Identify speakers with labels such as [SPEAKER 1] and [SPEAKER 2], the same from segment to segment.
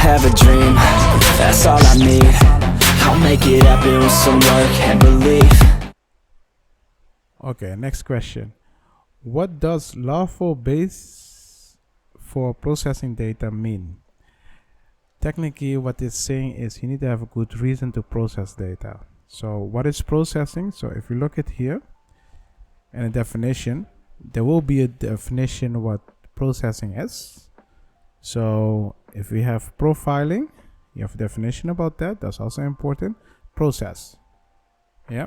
[SPEAKER 1] have a dream, that's all I need. I'll make it happen with some work and belief.
[SPEAKER 2] Okay, next question. What does lawful base for processing data mean? Technically, what it's saying is you need to have a good reason to process data. So what is processing? So if you look at here and a definition, there will be a definition what processing is. So if we have profiling, you have a definition about that. That's also important. Process. Yeah.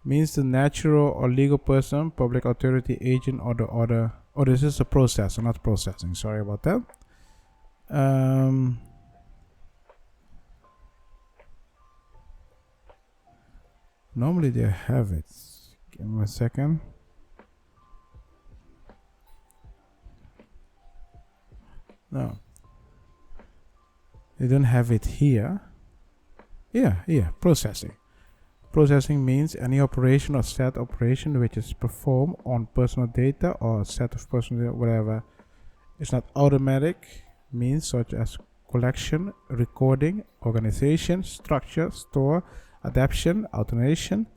[SPEAKER 2] Means the natural or legal person, public authority, agent, or the order. Oh, this is a process, not processing. Sorry about that. Normally they have it. Give me a second. No. They don't have it here. Yeah, processing. Processing means any operation or set operation which is performed on personal data or a set of personal data, whatever. It's not automatic, means such as collection, recording, organization, structure, store, adaptation, automation,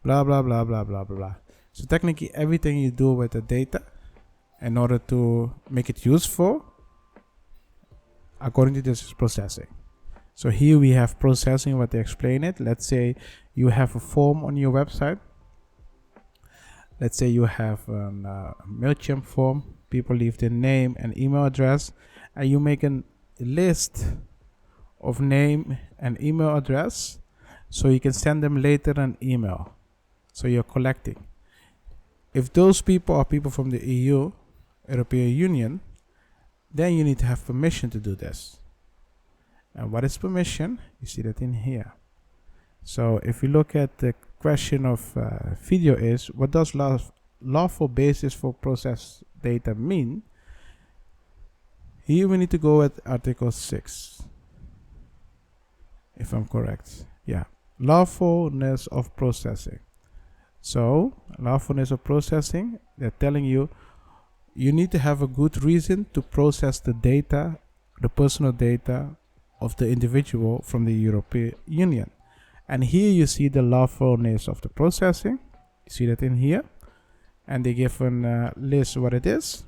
[SPEAKER 2] blah blah blah blah blah blah. So technically everything you do with the data in order to make it useful, according to this, is processing. So here we have processing, what they explain it. Let's say you have a form on your website. Let's say you have a MailChimp form. People leave their name and email address, and you make a list of name and email address so you can send them later an email. So you're collecting. If those people are people from the EU, European Union, then you need to have permission to do this. And what is permission? You see that in here. So if you look at the question of video is, what does lawful basis for process data mean? Here we need to go at Article 6, if I'm correct. Yeah, lawfulness of processing. So lawfulness of processing, they're telling you, you need to have a good reason to process the data, the personal data of the individual from the European Union. And here you see the lawfulness of the processing. You see that in here. And they give a list what it is.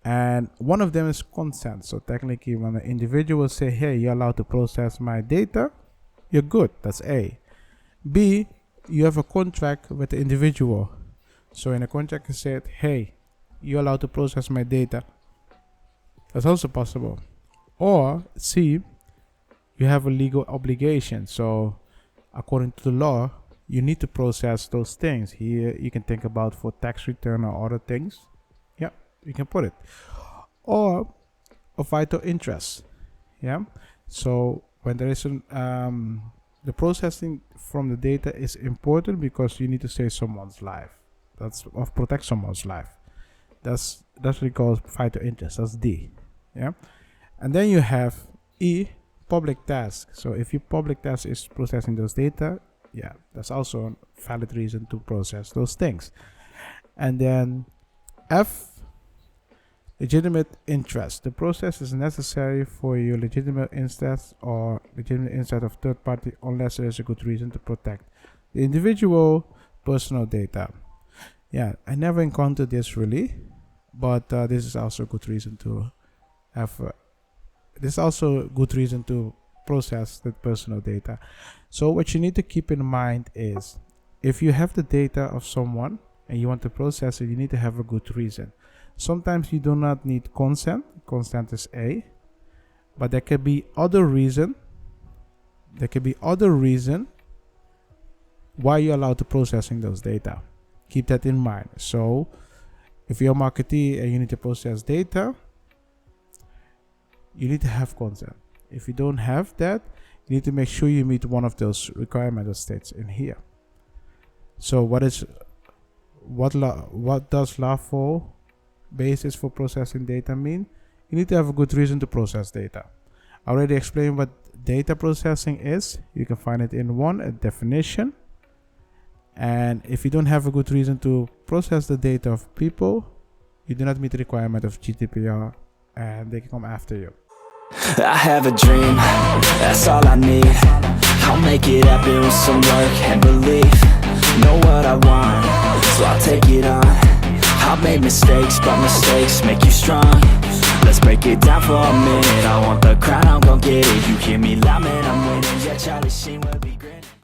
[SPEAKER 2] And one of them is consent. So technically when an individual say, hey, you're allowed to process my data, you're good. That's A. B, you have a contract with the individual. So in a contract you said, hey, you're allowed to process my data. That's also possible. Or C, you have a legal obligation. So according to the law, you need to process those things. Here you can think about for tax return or other things. Yeah, you can put it. Or a vital interest. Yeah. So when there is the processing from the data is important because you need to save someone's life. That's or protect someone's life. That's what we call vital interest. That's D. Yeah. And then you have E, public task. So if your public task is processing those data, yeah, that's also a valid reason to process those things. And then F, legitimate interest. The process is necessary for your legitimate interest or legitimate interest of third party unless there is a good reason to protect the individual personal data. Yeah, I never encountered this really, but this is also a good reason to have this is also a good reason to process that personal data. So what you need to keep in mind is if you have the data of someone and you want to process it, you need to have a good reason. Sometimes you do not need consent. Consent is A, but there could be other reason. There could be other reason why you're allowed to processing those data. Keep that in mind. So if you're a marketer and you need to process data, you need to have consent. If you don't have that, you need to make sure you meet one of those requirements that states in here. So what does lawful basis for processing data mean? You need to have a good reason to process data. I already explained what data processing is. You can find it in a definition. And if you don't have a good reason to process the data of people, you do not meet the requirement of GDPR, and they can come after you.
[SPEAKER 1] I have a dream, that's all I need. I'll make it happen with some work and belief. Know what I want, so I'll take it on. I've made mistakes, but mistakes make you strong. Let's break it down for a minute. I want the crown, I'm gon' get it. You hear me loud, man, I'm winning. Yeah, Charlie Sheen will be